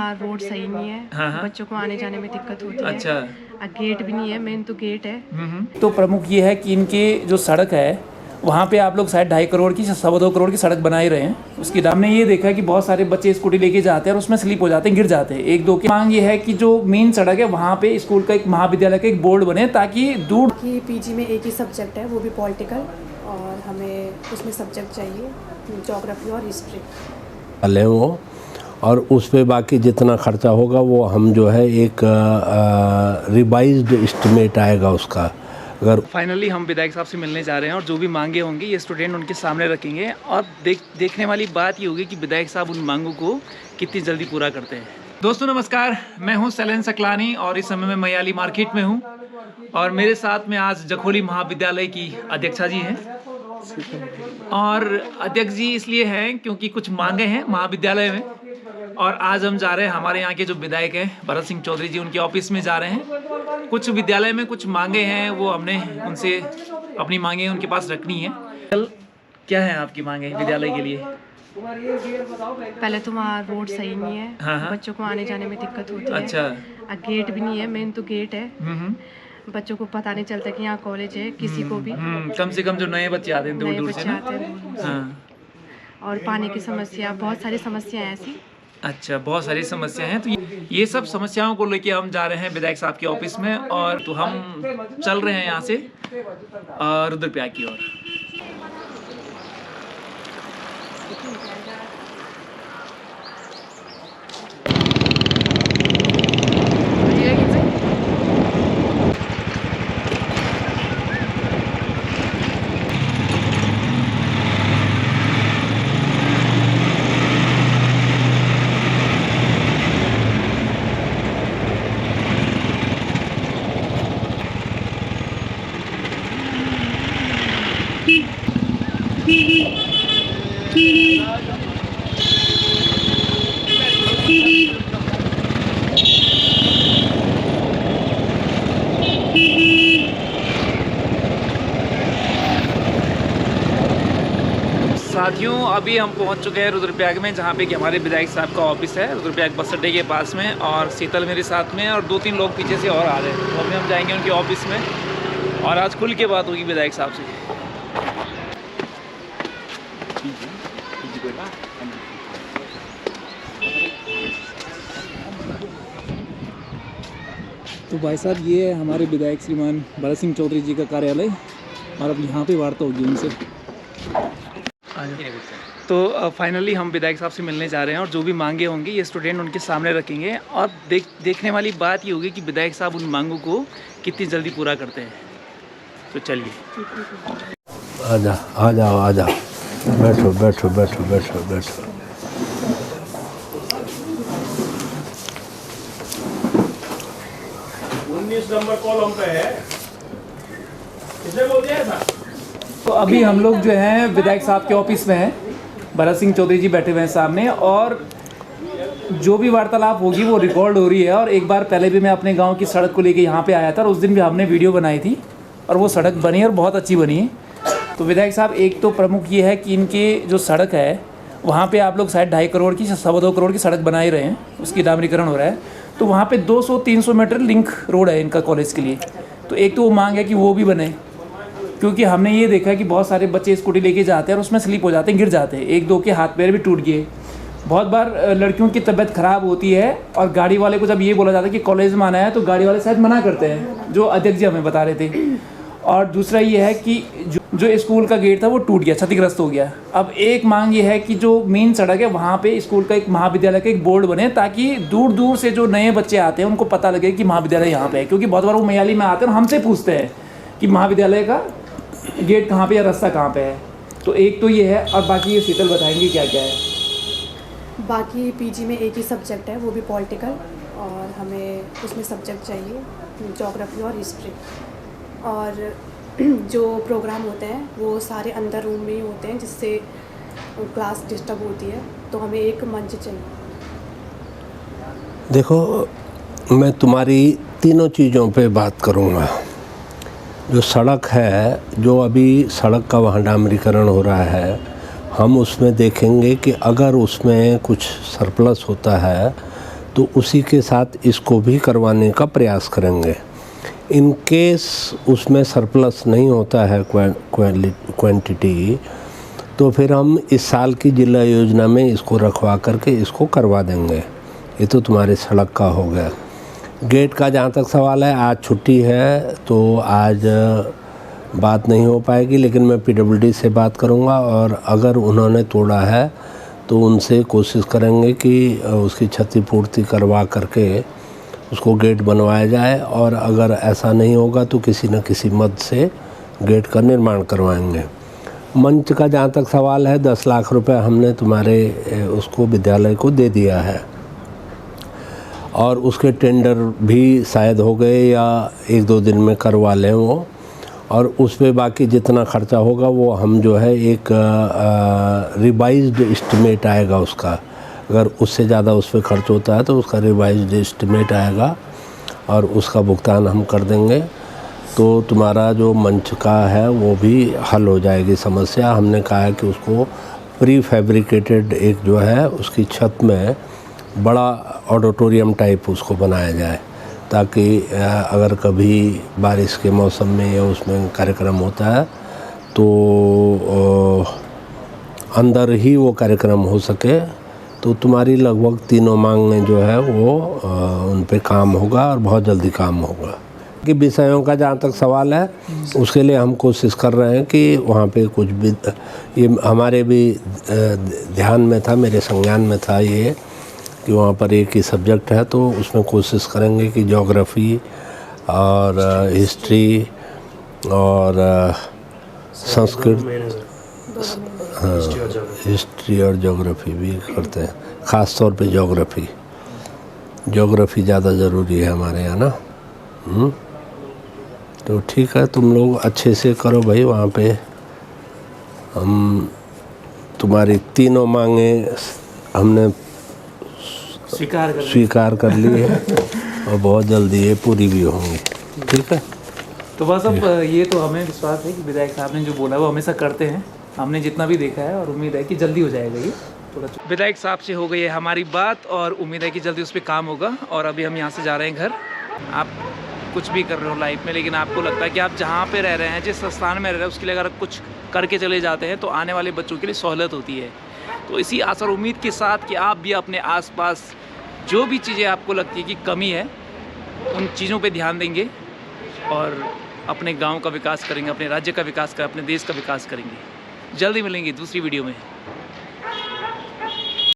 वहाँ रोड सही नहीं है। हाँ। बच्चों को आने जाने में दिक्कत होती है। अच्छा। गेट भी नहीं है, मेन तो गेट है। तो प्रमुख ये है कि इनके जो सड़क है वहाँ पे आप लोग शायद 2.5 करोड़ की 2.25 करोड़ की सड़क बना ही रहे हैं। उसकी हमने ये देखा कि बहुत सारे बच्चे स्कूटी लेके जाते हैं और उसमें स्लिप हो जाते हैं, गिर जाते हैं। एक दो की मांग ये है कि जो मेन सड़क है वहाँ पे स्कूल का एक महाविद्यालय का एक बोर्ड बने ताकि दूर कि पीजी में एक ही सब्जेक्ट है, वो भी पॉलिटिकल, और हमें उसमें सब्जेक्ट चाहिए ज्योग्राफी और हिस्ट्री ले वो, और उस पे बाकी जितना खर्चा होगा वो हम जो है एक रिवाइज्ड एस्टिमेट आएगा उसका। अगर फाइनली हम विधायक साहब से मिलने जा रहे हैं और जो भी मांगे होंगी ये स्टूडेंट उनके सामने रखेंगे और देखने वाली बात ये होगी कि विधायक साहब उन मांगों को कितनी जल्दी पूरा करते हैं। दोस्तों नमस्कार, मैं हूं सैलन सकलानी और इस समय मैं मयाली मार्केट में हूं और मेरे साथ में आज जखोली महाविद्यालय की अध्यक्षा जी हैं। और अध्यक्ष जी इसलिए हैं क्योंकि कुछ मांगे हैं महाविद्यालय में और आज हम जा रहे हैं, हमारे यहाँ के जो विधायक हैं भरत सिंह चौधरी जी, उनके ऑफिस में जा रहे हैं। कुछ विद्यालय में कुछ मांगे हैं, वो हमने उनसे अपनी मांगे उनके पास रखनी है। क्या है आपकी मांगे विद्यालय के लिए? पहले तो वहाँ रोड सही नहीं है। हाँ। बच्चों को आने जाने में दिक्कत होती है। अच्छा। गेट भी नहीं है, मेन तो गेट है। बच्चों को पता नहीं चलता कि यहाँ कॉलेज है, किसी को भी। कम से कम जो नए बच्चे आते हैं दूर दूर से ना। हाँ। और पानी की समस्या, बहुत सारी समस्या है ऐसी। अच्छा, बहुत सारी समस्याएं हैं। तो ये सब समस्याओं को लेके हम जा रहे हैं विधायक साहब के ऑफिस में और तो हम चल रहे हैं यहाँ से रुद्रप्रयाग की ओर। साथियों अभी हम पहुंच चुके हैं रुद्रप्रयाग में, जहां पे कि हमारे विधायक साहब का ऑफिस है रुद्रप्रयाग बस अड्डे के पास में। और शीतल मेरे साथ में और 2-3 लोग पीछे से और आ रहे हैं। तो अभी हम जाएंगे उनके ऑफिस में और आज खुल के बात होगी विधायक साहब से। तो भाई साहब ये है हमारे विधायक श्रीमान भरत सिंह चौधरी जी का कार्यालय और अब यहाँ पे वार्ता होगी उनसे। तो फाइनली हम विधायक साहब से मिलने जा रहे हैं और जो भी मांगे होंगी ये स्टूडेंट उनके सामने रखेंगे और देखने वाली बात ये होगी कि विधायक साहब उन मांगों को कितनी जल्दी पूरा करते हैं। तो चलिए आ जाओ बैठो बैठो बैठो बैठो बैठो। 19 नंबर कॉलम पे है, किसने बोल दिया था? तो अभी हम लोग जो हैं विधायक साहब के ऑफिस में हैं, भरत सिंह चौधरी जी बैठे हुए हैं सामने और जो भी वार्तालाप होगी वो रिकॉर्ड हो रही है। और एक बार पहले भी मैं अपने गांव की सड़क को लेके यहाँ पे आया था और उस दिन भी हमने वीडियो बनाई थी और वो सड़क बनी और बहुत अच्छी बनी है। तो विधायक साहब एक तो प्रमुख ये है कि इनके जो सड़क है वहाँ पे आप लोग शायद 2.5 करोड़ की 2.25 करोड़ की सड़क बना ही रहे हैं, उसकी डामरीकरण हो रहा है। तो वहाँ पे 200-300 मीटर लिंक रोड है इनका कॉलेज के लिए। तो एक तो वो मांग है कि वो भी बने, क्योंकि हमने ये देखा कि बहुत सारे बच्चे स्कूटी लेके जाते हैं और उसमें स्लिप हो जाते हैं, गिर जाते हैं। एक दो के हाथ पैर भी टूट गए। बहुत बार लड़कियों की तबीयत ख़राब होती है और गाड़ी वाले को जब ये बोला जाता है कि कॉलेज में आना है तो गाड़ी वाले शायद मना करते हैं, जो अध्यक्ष जी हमें बता रहे थे। और दूसरा ये है कि जो स्कूल का गेट था वो टूट गया, क्षतिग्रस्त हो गया। अब एक मांग ये है कि जो मेन सड़क है वहाँ पे स्कूल का एक महाविद्यालय का एक बोर्ड बने ताकि दूर दूर से जो नए बच्चे आते हैं उनको पता लगे कि महाविद्यालय यहाँ पे है। क्योंकि बहुत बार वो मयाली में आते हैं और हमसे पूछते हैं कि महाविद्यालय का गेट कहाँ पे या रास्ता कहाँ पे है। तो एक तो ये है और बाकी ये शीतल बताएंगे क्या क्या है। बाकी पीजी में एक ही सब्जेक्ट है, वो भी पॉलिटिकल, और हमें उसमें सब्जेक्ट चाहिए ज्योग्राफी और हिस्ट्री। और जो प्रोग्राम होते हैं वो सारे अंदर रूम में ही होते हैं, जिससे क्लास डिस्टर्ब होती है। तो हमें एक मंच चाहिए। देखो मैं तुम्हारी तीनों चीज़ों पे बात करूँगा। जो सड़क है, जो अभी सड़क का वहाँ डामरीकरण हो रहा है, हम उसमें देखेंगे कि अगर उसमें कुछ सरप्लस होता है तो उसी के साथ इसको भी करवाने का प्रयास करेंगे। इन केस उसमें सरप्लस नहीं होता है क्वांटिटी, तो फिर हम इस साल की जिला योजना में इसको रखवा करके इसको करवा देंगे। ये तो तुम्हारी सड़क का हो गया। गेट का जहाँ तक सवाल है, आज छुट्टी है तो आज बात नहीं हो पाएगी, लेकिन मैं PWD से बात करूँगा और अगर उन्होंने तोड़ा है तो उनसे कोशिश करेंगे कि उसकी क्षतिपूर्ति करवा करके उसको गेट बनवाया जाए, और अगर ऐसा नहीं होगा तो किसी न किसी मद से गेट का निर्माण करवाएंगे। मंच का जहाँ तक सवाल है, 10 लाख रुपए हमने तुम्हारे उसको विद्यालय को दे दिया है, और उसके टेंडर भी शायद हो गए या 1-2 दिन में करवा लें वो, और उस पर बाकी जितना खर्चा होगा वो हम जो है एक रिवाइज्ड एस्टिमेट आएगा उसका। अगर उससे ज़्यादा उस पर खर्च होता है तो उसका रिवाइज्ड एस्टिमेट आएगा और उसका भुगतान हम कर देंगे। तो तुम्हारा जो मंच का है वो भी हल हो जाएगी समस्या। हमने कहा है कि उसको प्री फैब्रिकेटेड एक जो है उसकी छत में बड़ा ऑडिटोरियम टाइप उसको बनाया जाए, ताकि अगर कभी बारिश के मौसम में या उसमें कार्यक्रम होता है तो अंदर ही वो कार्यक्रम हो सके। तो तुम्हारी लगभग तीनों मांगें जो है वो उन पे काम होगा और बहुत जल्दी काम होगा। कि विषयों का जहाँ तक सवाल है उसके लिए हम कोशिश कर रहे हैं कि वहाँ पे कुछ भी, ये हमारे भी ध्यान में था, मेरे संज्ञान में था ये कि वहाँ पर एक ही सब्जेक्ट है, तो उसमें कोशिश करेंगे कि ज्योग्राफी और हिस्ट्री और संस्कृत, हाँ हिस्ट्री और ज्योग्राफी भी करते हैं, ख़ास तौर पे ज्योग्राफी ज़्यादा ज़रूरी है हमारे यहाँ ना। तो ठीक है, तुम लोग अच्छे से करो भाई। वहाँ पे हम तुम्हारी तीनों मांगे हमने स्वीकार कर ली है और बहुत जल्दी ये पूरी भी होंगी। ठीक है, तो बस अब ये तो हमें विश्वास है कि विधायक साहब ने जो बोला वो हमेशा करते हैं, हमने जितना भी देखा है, और उम्मीद है कि जल्दी हो जाएगा ये। विधायक साहब से हो गई है हमारी बात और उम्मीद है कि जल्दी उस पर काम होगा। और अभी हम यहाँ से जा रहे हैं घर। आप कुछ भी कर रहे हो लाइफ में, लेकिन आपको लगता है कि आप जहाँ पे रह रहे हैं, जिस स्थान में रह रहे हैं, उसके लिए अगर कुछ करके चले जाते हैं तो आने वाले बच्चों के लिए सहूलत होती है। तो इसी आशा और उम्मीद के साथ कि आप भी अपने आसपास जो भी चीज़ें आपको लगती है कि कमी है, उन चीज़ों पे ध्यान देंगे और अपने गांव का विकास करेंगे, अपने राज्य का विकास करेंगे, अपने देश का विकास करेंगे। जल्दी मिलेंगे दूसरी वीडियो में।